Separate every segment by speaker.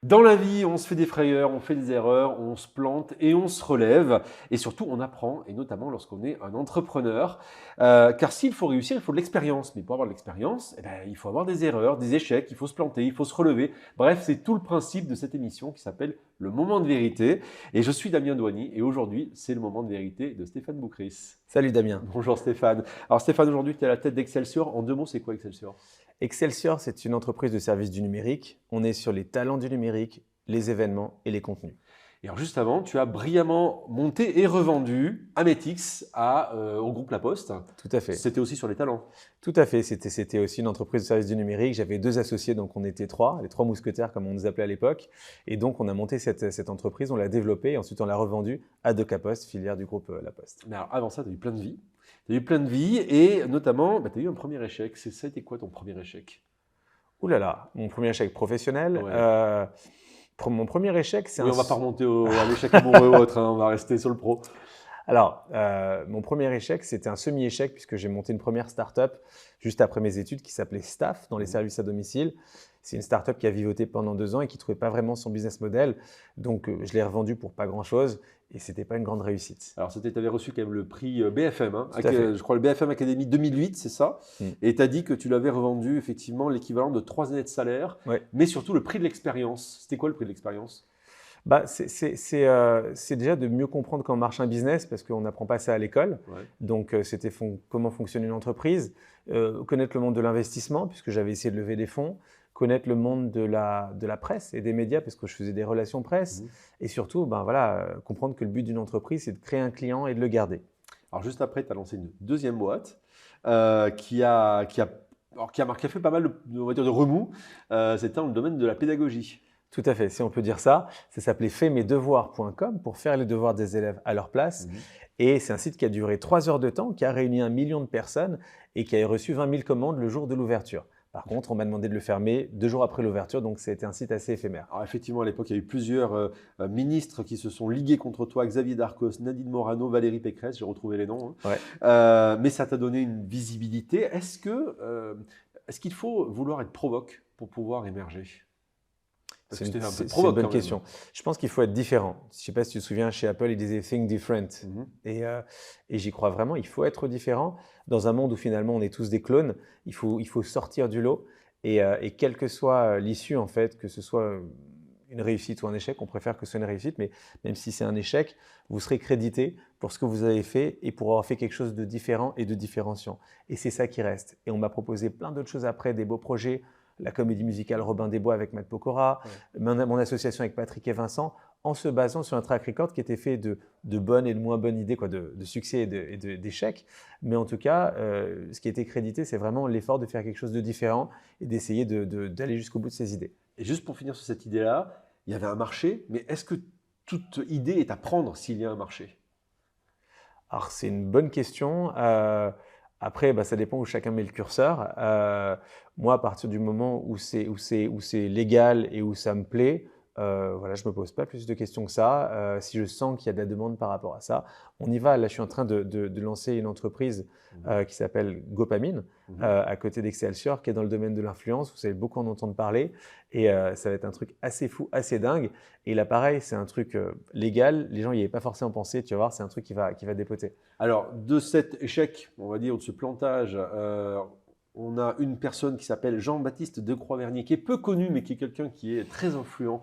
Speaker 1: Dans la vie, on se fait des frayeurs, on fait des erreurs, on se plante et on se relève. Et surtout, on apprend, et notamment lorsqu'on est un entrepreneur. Car s'il faut réussir, il faut de l'expérience. Mais pour avoir de l'expérience, eh ben, il faut avoir des erreurs, des échecs, il faut se planter, il faut se relever. Bref, c'est tout le principe de cette émission qui s'appelle Le Moment de Vérité. Et je suis Damien Douany, et aujourd'hui, c'est le Moment de Vérité de Stéphane Boucris.
Speaker 2: Salut Damien.
Speaker 1: Bonjour Stéphane. Alors Stéphane, aujourd'hui, tu es à la tête d'Excelsior. En deux mots, c'est quoi Excelsior?
Speaker 2: Excelsior, c'est une entreprise de services du numérique. On est sur les talents du numérique, les événements et les contenus.
Speaker 1: Et alors juste avant, tu as brillamment monté et revendu Ametix au groupe La Poste.
Speaker 2: Tout à fait.
Speaker 1: C'était aussi sur les talents.
Speaker 2: Tout à fait. C'était aussi une entreprise de services du numérique. J'avais deux associés, donc on était trois, les trois mousquetaires comme on nous appelait à l'époque. Et donc on a monté cette entreprise, on l'a développée et ensuite on l'a revendue à Doca Post, filière du groupe La Poste.
Speaker 1: Mais alors avant ça, tu as eu plein de vies. Tu as eu plein de vies et notamment, tu as eu un premier échec. Ça a été quoi ton premier échec?
Speaker 2: Ouh là là, mon premier échec professionnel.
Speaker 1: Ouais.
Speaker 2: Mon premier échec, c'est
Speaker 1: Oui, on ne va pas remonter à l'échec amoureux ou autre, hein, on va rester sur le pro.
Speaker 2: Alors, mon premier échec, c'était un semi-échec puisque j'ai monté une première start-up juste après mes études qui s'appelait Staff dans les services à domicile. C'est une start-up qui a vivoté pendant 2 ans et qui ne trouvait pas vraiment son business model. Donc, je l'ai revendue pour pas grand-chose et ce n'était pas une grande réussite.
Speaker 1: Alors, tu avais reçu quand même le prix BFM, hein,
Speaker 2: Tout à fait.
Speaker 1: je crois le BFM Academy 2008, c'est ça. Et tu as dit que tu l'avais revendu effectivement l'équivalent de 3 années de salaire,
Speaker 2: Ouais.
Speaker 1: mais surtout le prix de l'expérience. C'était quoi le prix de l'expérience?
Speaker 2: C'est déjà de mieux comprendre comment marche un business parce qu'on n'apprend pas ça à l'école.
Speaker 1: Ouais.
Speaker 2: Donc, c'était comment fonctionne une entreprise, connaître le monde de l'investissement puisque j'avais essayé de lever des fonds, connaître le monde de la presse et des médias parce que je faisais des relations presse et surtout comprendre que le but d'une entreprise, c'est de créer un client et de le garder.
Speaker 1: Alors, juste après, tu as lancé une deuxième boîte qui a fait pas mal on va dire, de remous. C'était dans le domaine de la pédagogie.
Speaker 2: Tout à fait, si on peut dire ça. Ça s'appelait faitmesdevoirs.com pour faire les devoirs des élèves à leur place. Et c'est un site qui a duré 3 heures de temps, qui a réuni 1 million de personnes et qui a reçu 20 000 commandes le jour de l'ouverture. Par contre, on m'a demandé de le fermer 2 jours après l'ouverture, donc c'était un site assez éphémère.
Speaker 1: Alors effectivement, à l'époque, il y a eu plusieurs ministres qui se sont ligués contre toi, Xavier Darcos, Nadine Morano, Valérie Pécresse, j'ai retrouvé les noms. Hein.
Speaker 2: Ouais.
Speaker 1: Mais ça t'a donné une visibilité. Est-ce qu'il faut vouloir être provoque pour pouvoir émerger?
Speaker 2: C'est une bonne question. Je pense qu'il faut être différent. Je ne sais pas si tu te souviens, chez Apple, ils disaient « think different ». Et j'y crois vraiment, il faut être différent. Dans un monde où finalement on est tous des clones, il faut sortir du lot. Et quelle que soit l'issue, en fait, que ce soit une réussite ou un échec, on préfère que ce soit une réussite, mais même si c'est un échec, vous serez crédité pour ce que vous avez fait et pour avoir fait quelque chose de différent et de différenciant. Et c'est ça qui reste. Et on m'a proposé plein d'autres choses après, des beaux projets, la comédie musicale Robin des Bois avec Matt Pokora, mon association avec Patrick et Vincent, en se basant sur un track record qui était fait de bonnes et de moins bonnes idées, de succès et d'échecs. Mais en tout cas, ce qui a été crédité, c'est vraiment l'effort de faire quelque chose de différent et d'essayer d'aller jusqu'au bout de ses idées.
Speaker 1: Et juste pour finir sur cette idée-là, il y avait un marché, mais est-ce que toute idée est à prendre s'il y a un marché?
Speaker 2: Alors, c'est une bonne question. Après, ça dépend où chacun met le curseur. Moi, à partir du moment où c'est légal et où ça me plaît, je ne me pose pas plus de questions que ça. Si je sens qu'il y a de la demande par rapport à ça, on y va. Là, je suis en train de lancer une entreprise qui s'appelle Gopamine, à côté d'Excelsior, qui est dans le domaine de l'influence. Vous allez beaucoup en entendre parler. Et ça va être un truc assez fou, assez dingue. Et là, pareil, c'est un truc légal. Les gens n'y avaient pas forcément pensé. Tu vas voir, c'est un truc qui va dépoter.
Speaker 1: Alors, de cet échec, on va dire, de ce plantage, on a une personne qui s'appelle Jean-Baptiste Decroix-Vernier, qui est peu connu, mais qui est quelqu'un qui est très influent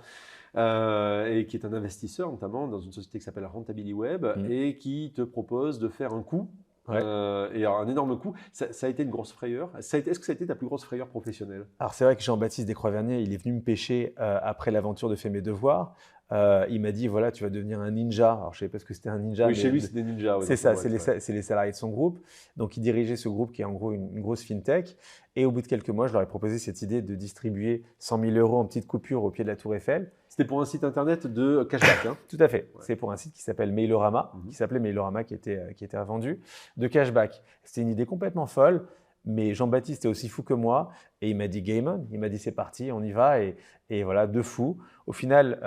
Speaker 1: et qui est un investisseur, notamment dans une société qui s'appelle Rentability Web, et qui te propose de faire un coup. Et alors, un énorme coup. Ça a été une grosse frayeur. Est-ce que ça a été ta plus grosse frayeur professionnelle?
Speaker 2: Alors, c'est vrai que Jean-Baptiste Decroix-Vernier, il est venu me pêcher après l'aventure de Fais mes devoirs. Il m'a dit, voilà, tu vas devenir un ninja. Alors, je ne savais pas ce que c'était un ninja.
Speaker 1: Oui, chez lui, c'est des ninjas.
Speaker 2: C'est ça, c'est les salariés de son groupe. Donc, il dirigeait ce groupe qui est en gros une grosse fintech. Et au bout de quelques mois, je leur ai proposé cette idée de distribuer 100 000 € en petites coupures au pied de la Tour Eiffel.
Speaker 1: C'était pour un site internet de cashback. Hein.
Speaker 2: Tout à fait. Ouais. C'est pour un site qui s'appelle Mailorama, qui s'appelait Mailorama, qui était revendu, de cashback. C'était une idée complètement folle. Mais Jean-Baptiste est aussi fou que moi et il m'a dit game on, il m'a dit c'est parti, on y va et voilà, de fou. Au final,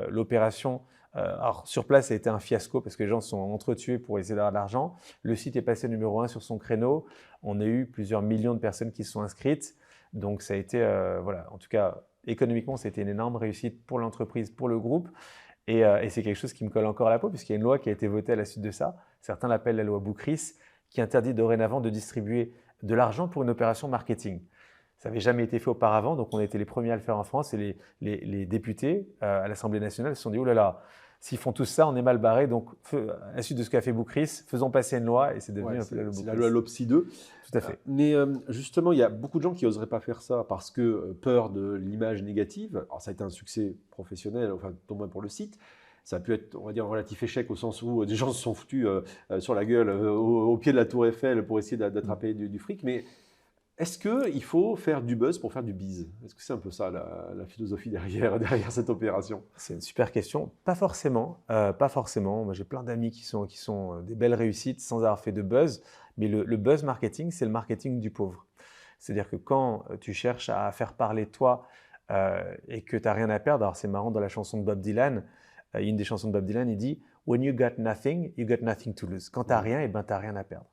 Speaker 2: l'opération, alors sur place, ça a été un fiasco parce que les gens se sont entretués pour essayer d'avoir de l'argent. Le site est passé numéro 1 sur son créneau. On a eu plusieurs millions de personnes qui se sont inscrites. Donc ça a été, en tout cas, économiquement, c'était une énorme réussite pour l'entreprise, pour le groupe. Et c'est quelque chose qui me colle encore à la peau, puisqu'il y a une loi qui a été votée à la suite de ça. Certains l'appellent la loi Boukris, qui interdit dorénavant de distribuer de l'argent pour une opération marketing. Ça n'avait jamais été fait auparavant, donc on a été les premiers à le faire en France. Et les députés à l'Assemblée nationale se sont dit « Oh là là, s'ils font tout ça, on est mal barré. » Donc, à la suite de ce qu'a fait Boukris, faisons passer une loi et c'est devenu un peu la loi Boukris.
Speaker 1: C'est la loi LOPSI 2.
Speaker 2: Tout à fait.
Speaker 1: Mais justement, il y a beaucoup de gens qui n'oseraient pas faire ça parce que peur de l'image négative. Alors, ça a été un succès professionnel, enfin, au moins pour le site. Ça a pu être, on va dire, un relatif échec au sens où des gens se sont foutus sur la gueule au pied de la Tour Eiffel pour essayer d'attraper du fric. Mais est-ce qu'il faut faire du buzz pour faire du bise? Est-ce que c'est un peu ça la philosophie derrière cette opération?
Speaker 2: C'est une super question. Pas forcément. Pas forcément. Moi, j'ai plein d'amis qui sont des belles réussites sans avoir fait de buzz. Mais le buzz marketing, c'est le marketing du pauvre. C'est-à-dire que quand tu cherches à faire parler de toi et que tu n'as rien à perdre, alors c'est marrant dans la chanson de Bob Dylan, une des chansons de Bob Dylan, il dit « When you got nothing to lose ». Quand tu n'as rien, tu n'as rien à perdre.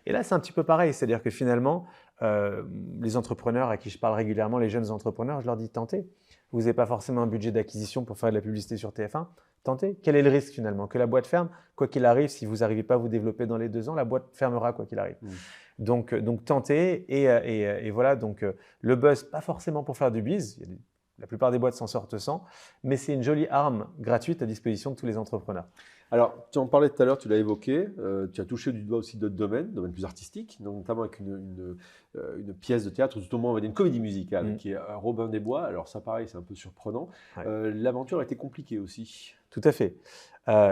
Speaker 2: Et là, c'est un petit peu pareil. C'est-à-dire que finalement, les entrepreneurs à qui je parle régulièrement, les jeunes entrepreneurs, je leur dis « Tentez ». Vous n'avez pas forcément un budget d'acquisition pour faire de la publicité sur TF1. Tentez. Quel est le risque finalement? Que la boîte ferme? Quoi qu'il arrive, si vous n'arrivez pas à vous développer dans les 2 ans, la boîte fermera quoi qu'il arrive. Donc tentez. Et voilà, donc le buzz, pas forcément pour faire du bise. La plupart des boîtes s'en sortent sans, mais c'est une jolie arme gratuite à disposition de tous les entrepreneurs.
Speaker 1: Alors, tu en parlais tout à l'heure, tu l'as évoqué, tu as touché du doigt aussi d'autres domaines plus artistiques, notamment avec une pièce de théâtre, ou tout au moins on va dire une comédie musicale, qui est Robin des Bois. Alors ça, pareil, c'est un peu surprenant. Ouais. L'aventure a été compliquée aussi.
Speaker 2: Tout à fait.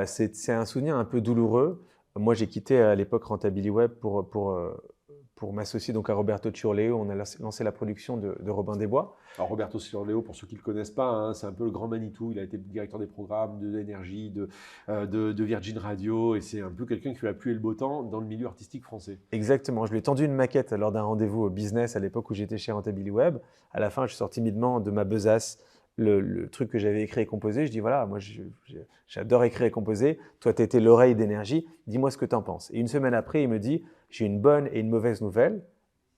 Speaker 2: C'est un souvenir un peu douloureux. Moi, j'ai quitté à l'époque Rentability Web pour m'associer donc à Roberto Ciorleo. On a lancé la production de Robin des Bois.
Speaker 1: Alors Roberto Ciorleo, pour ceux qui ne le connaissent pas, hein, c'est un peu le grand Manitou. Il a été directeur des programmes de l'énergie, de Virgin Radio, et c'est un peu quelqu'un qui fait la pluie et le beau temps dans le milieu artistique français.
Speaker 2: Exactement. Je lui ai tendu une maquette lors d'un rendez-vous au business à l'époque où j'étais chez Rentability Web. À la fin, je sors timidement de ma besace le truc que j'avais écrit et composé. Je dis voilà, moi j'adore écrire et composer. Toi, tu étais l'oreille d'énergie. Dis-moi ce que tu en penses. Et une semaine après, il me dit j'ai une bonne et une mauvaise nouvelle.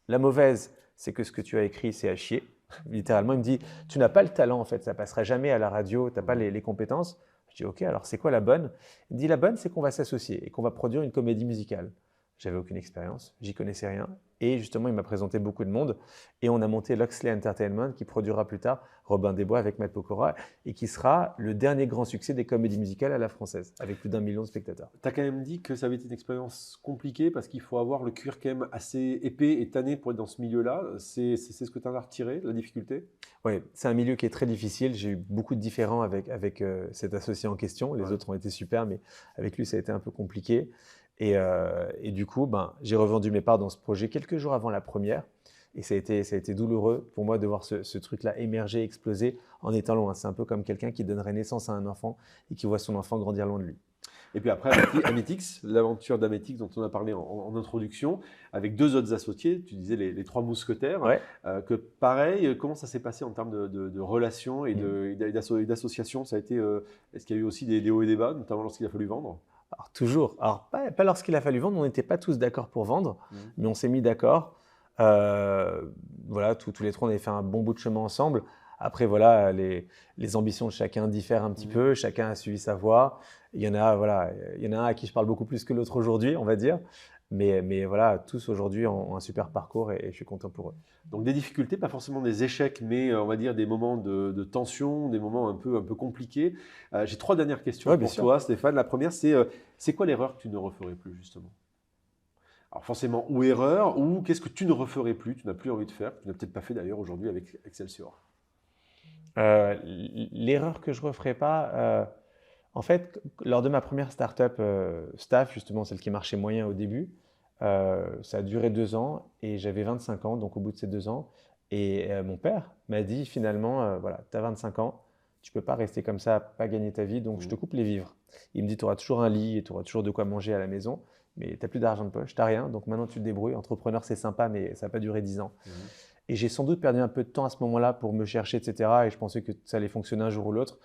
Speaker 2: La mauvaise, c'est que ce que tu as écrit, c'est à chier. Littéralement, il me dit tu n'as pas le talent en fait, ça passera jamais à la radio, tu n'as pas les compétences. Je dis ok, alors c'est quoi la bonne? Il me dit la bonne, c'est qu'on va s'associer et qu'on va produire une comédie musicale. J'avais aucune expérience, j'y connaissais rien. Et justement, il m'a présenté beaucoup de monde. Et on a monté Loxley Entertainment qui produira plus tard Robin des Bois avec Matt Pokora et qui sera le dernier grand succès des comédies musicales à la française, avec plus d'1 million de spectateurs.
Speaker 1: Tu as quand même dit que ça avait été une expérience compliquée parce qu'il faut avoir le cuir quand même assez épais et tanné pour être dans ce milieu-là. C'est ce que tu en as retiré, la difficulté?
Speaker 2: Oui, c'est un milieu qui est très difficile. J'ai eu beaucoup de différends avec cet associé en question. Les autres ont été super, mais avec lui, ça a été un peu compliqué. Et du coup, j'ai revendu mes parts dans ce projet quelques jours avant la première. Et ça a été douloureux pour moi de voir ce truc-là émerger, exploser en étant loin. C'est un peu comme quelqu'un qui donnerait naissance à un enfant et qui voit son enfant grandir loin de lui.
Speaker 1: Et puis après, Ametix, l'aventure d'Ametix dont on a parlé en introduction, avec 2 autres associés, tu disais les 3 mousquetaires,
Speaker 2: ouais.
Speaker 1: Que pareil, comment ça s'est passé en termes de relations et d'associations? Ça a été, est-ce qu'il y a eu aussi des hauts et des bas, notamment lorsqu'il a fallu vendre?
Speaker 2: Alors toujours, alors pas lorsqu'il a fallu vendre, on n'était pas tous d'accord pour vendre, mais on s'est mis d'accord. Voilà, tous les 3, on avait fait un bon bout de chemin ensemble. Après, voilà, les ambitions de chacun diffèrent un petit peu, chacun a suivi sa voie. Il y en a un à qui je parle beaucoup plus que l'autre aujourd'hui, on va dire. Mais voilà, tous aujourd'hui ont un super parcours et je suis content pour eux.
Speaker 1: Donc des difficultés, pas forcément des échecs, mais on va dire des moments de tension, des moments un peu compliqués. J'ai 3 dernières questions pour toi, Stéphane. La première, c'est quoi l'erreur que tu ne referais plus justement? Alors forcément, ou erreur, ou qu'est-ce que tu ne referais plus, tu n'as plus envie de faire, que tu n'as peut-être pas fait d'ailleurs aujourd'hui avec Excelsior?
Speaker 2: L'erreur que je ne referais pas, en fait, lors de ma première startup staff, justement celle qui marchait moyen au début, ça a duré 2 ans et j'avais 25 ans, donc au bout de ces 2 ans. Et mon père m'a dit finalement, voilà, tu as 25 ans, tu ne peux pas rester comme ça, pas gagner ta vie, donc je te coupe les vivres. Il me dit, tu auras toujours un lit et tu auras toujours de quoi manger à la maison, mais tu n'as plus d'argent de poche, tu n'as rien, donc maintenant tu te débrouilles. Entrepreneur, c'est sympa, mais ça n'a pas duré 10 ans. Et j'ai sans doute perdu un peu de temps à ce moment-là pour me chercher, etc. Et je pensais que ça allait fonctionner un jour ou l'autre.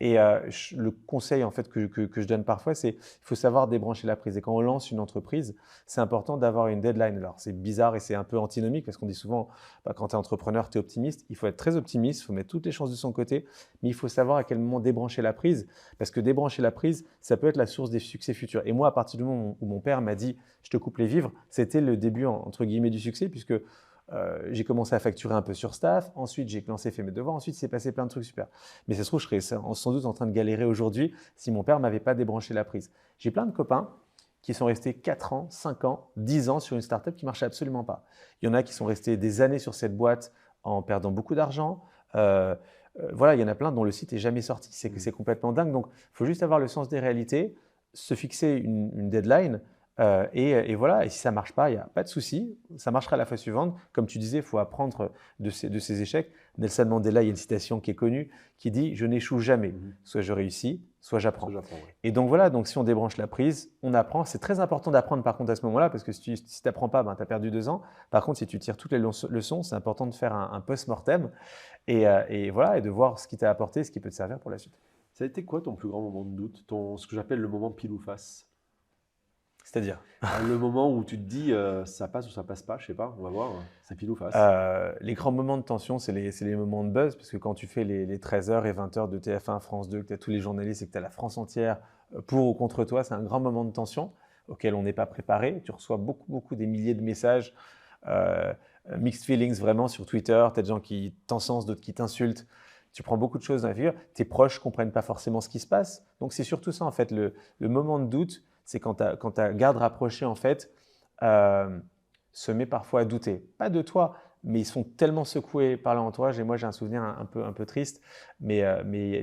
Speaker 2: Et le conseil en fait que je donne parfois, c'est qu'il faut savoir débrancher la prise. Et quand on lance une entreprise, c'est important d'avoir une deadline. Alors c'est bizarre et c'est un peu antinomique parce qu'on dit souvent, quand tu es entrepreneur, tu es optimiste. Il faut être très optimiste, il faut mettre toutes les chances de son côté, mais il faut savoir à quel moment débrancher la prise. Parce que débrancher la prise, ça peut être la source des succès futurs. Et moi, à partir du moment où mon père m'a dit « je te coupe les vivres », c'était le début entre guillemets du succès puisque j'ai commencé à facturer un peu sur staff, ensuite j'ai lancé fait mes devoirs, ensuite il s'est passé plein de trucs super. Mais ça se trouve, je serais sans doute en train de galérer aujourd'hui si mon père ne m'avait pas débranché la prise. J'ai plein de copains qui sont restés 4 ans, 5 ans, 10 ans sur une startup qui ne marchait absolument pas. Il y en a qui sont restés des années sur cette boîte en perdant beaucoup d'argent. Voilà, il y en a plein dont le site n'est jamais sorti. C'est complètement dingue. Donc, il faut juste avoir le sens des réalités, se fixer une deadline. Et voilà, et si ça ne marche pas, il n'y a pas de souci, ça marchera la fois suivante. Comme tu disais, il faut apprendre de ces échecs. Nelson Mandela, il y a une citation qui est connue qui dit « Je n'échoue jamais, soit je réussis, soit j'apprends ». Ouais. Et donc voilà, donc si on débranche la prise, on apprend. C'est très important d'apprendre par contre à ce moment-là, parce que si tu n'apprends pas, tu as perdu 2 ans. Par contre, si tu tires toutes les leçons, c'est important de faire un post-mortem et voilà, et de voir ce qui t'a apporté, ce qui peut te servir pour la suite.
Speaker 1: Ça a été quoi ton plus grand moment de doute, ce que j'appelle le moment pile ou face?
Speaker 2: C'est-à-dire
Speaker 1: le moment où tu te dis ça passe ou ça passe pas, je sais pas, on va voir, c'est pile ou face.
Speaker 2: Les grands moments de tension, c'est les moments de buzz, parce que quand tu fais les 13h et 20h de TF1, France 2, que tu as tous les journalistes et que tu as la France entière pour ou contre toi, c'est un grand moment de tension auquel on n'est pas préparé. Tu reçois beaucoup des milliers de messages, mixed feelings vraiment sur Twitter, tu as des gens qui t'encensent, d'autres qui t'insultent. Tu prends beaucoup de choses dans la figure, tes proches ne comprennent pas forcément ce qui se passe. Donc c'est surtout ça en fait, le moment de doute. C'est quand ta garde rapprochée, en fait, se met parfois à douter. Pas de toi, mais ils sont tellement secoués par l'entourage. Et moi, j'ai un souvenir un peu triste, mais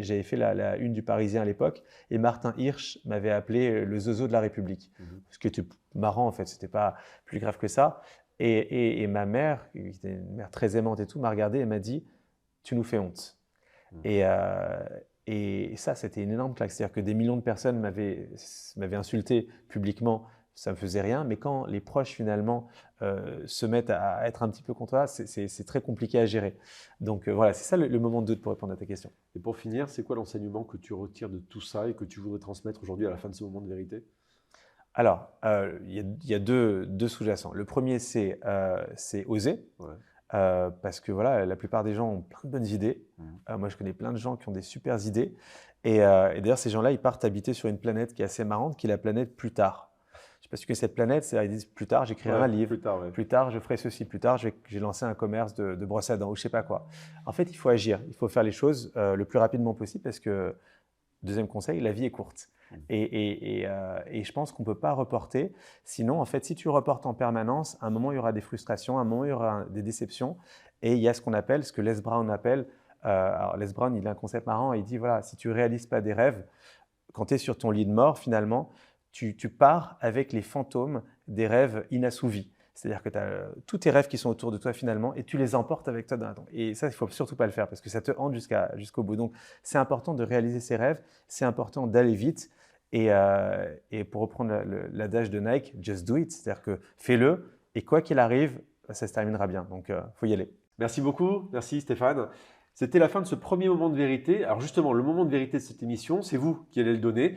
Speaker 2: j'avais fait la une du Parisien à l'époque, et Martin Hirsch m'avait appelé le zozo de la République. Ce qui était marrant, en fait, c'était pas plus grave que ça. Et ma mère, qui était une mère très aimante et tout, m'a regardé et m'a dit « Tu nous fais honte ». Et ça, c'était une énorme claque. C'est-à-dire que des millions de personnes m'avaient insulté publiquement, ça ne me faisait rien. Mais quand les proches, finalement, se mettent à être un petit peu contre ça, c'est très compliqué à gérer. Donc voilà, c'est ça le moment de doute pour répondre à ta question.
Speaker 1: Et pour finir, c'est quoi l'enseignement que tu retires de tout ça et que tu voudrais transmettre aujourd'hui à la fin de ce moment de vérité?
Speaker 2: Alors, il y a deux sous-jacents. Le premier, c'est oser. Ouais. Parce que voilà, la plupart des gens ont plein de bonnes idées. Moi, je connais plein de gens qui ont des super idées. Et d'ailleurs, ces gens-là, ils partent habiter sur une planète qui est assez marrante, qui est la planète plus tard. Je ne sais pas si tu connais cette planète, ils disent plus tard, j'écrirai un livre. Plus tard, je ferai ceci. Plus tard, j'ai lancé un commerce de brosse à dents ou je ne sais pas quoi. En fait, il faut agir. Il faut faire les choses le plus rapidement possible parce que, deuxième conseil, la vie est courte. Et je pense qu'on ne peut pas reporter. Sinon, en fait, si tu reportes en permanence, à un moment, il y aura des frustrations, à un moment, il y aura des déceptions. Et il y a ce que Les Brown appelle, alors Les Brown, il a un concept marrant, il dit, voilà, si tu ne réalises pas des rêves, quand tu es sur ton lit de mort, finalement, tu pars avec les fantômes des rêves inassouvis. C'est-à-dire que tu as tous tes rêves qui sont autour de toi finalement et tu les emportes avec toi dans la tombe. Et ça, il ne faut surtout pas le faire parce que ça te hante jusqu'au bout. Donc, c'est important de réaliser ses rêves, c'est important d'aller vite. Et pour reprendre l'adage de Nike, just do it, c'est-à-dire que fais-le et quoi qu'il arrive, ça se terminera bien. Donc, il faut y aller.
Speaker 1: Merci beaucoup, merci Stéphane. C'était la fin de ce premier moment de vérité. Alors justement, le moment de vérité de cette émission, c'est vous qui allez le donner.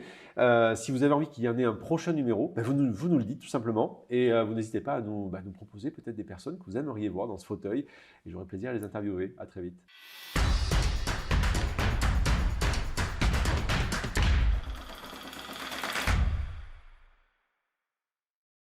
Speaker 1: Si vous avez envie qu'il y en ait un prochain numéro, vous nous le dites tout simplement. Et vous n'hésitez pas à nous proposer peut-être des personnes que vous aimeriez voir dans ce fauteuil. Et j'aurai plaisir à les interviewer. À très vite.